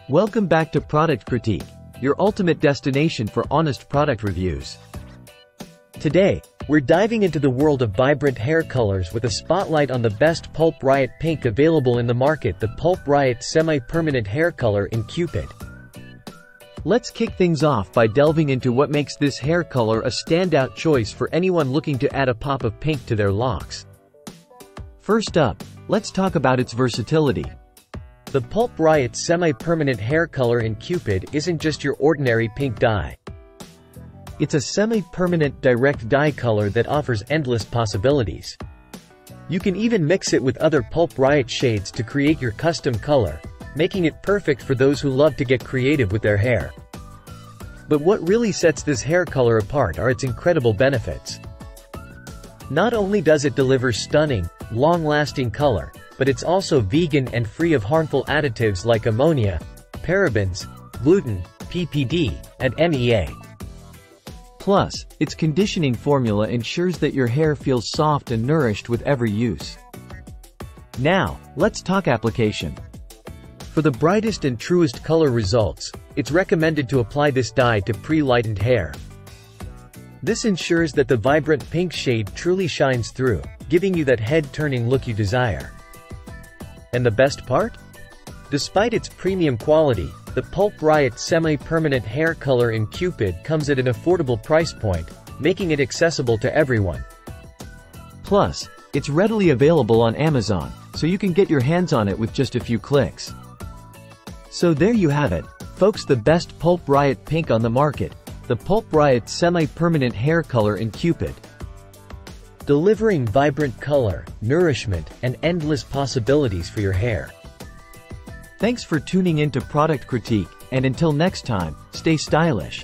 Welcome back to Product Critique, your ultimate destination for honest product reviews. Today, we're diving into the world of vibrant hair colors with a spotlight on the best Pulp Riot Pink available in the market, the Pulp Riot Semi-Permanent Hair Color in Cupid. Let's kick things off by delving into what makes this hair color a standout choice for anyone looking to add a pop of pink to their locks. First up, let's talk about its versatility. The Pulp Riot Semi-Permanent Hair Color in Cupid isn't just your ordinary pink dye. It's a semi-permanent direct dye color that offers endless possibilities. You can even mix it with other Pulp Riot shades to create your custom color, making it perfect for those who love to get creative with their hair. But what really sets this hair color apart are its incredible benefits. Not only does it deliver stunning, long-lasting color, but it's also vegan and free of harmful additives like ammonia, parabens, gluten, PPD, and MEA. Plus, its conditioning formula ensures that your hair feels soft and nourished with every use. Now, let's talk application. For the brightest and truest color results, it's recommended to apply this dye to pre-lightened hair. This ensures that the vibrant pink shade truly shines through, giving you that head-turning look you desire. And the best part? Despite its premium quality, the Pulp Riot Semi-Permanent Hair Color in Cupid comes at an affordable price point, making it accessible to everyone. Plus, it's readily available on Amazon, so you can get your hands on it with just a few clicks. So there you have it, folks, the best Pulp Riot Pink on the market, the Pulp Riot Semi-Permanent Hair Color in Cupid. Delivering vibrant color, nourishment, and endless possibilities for your hair. Thanks for tuning in to Product Critique, and until next time, stay stylish.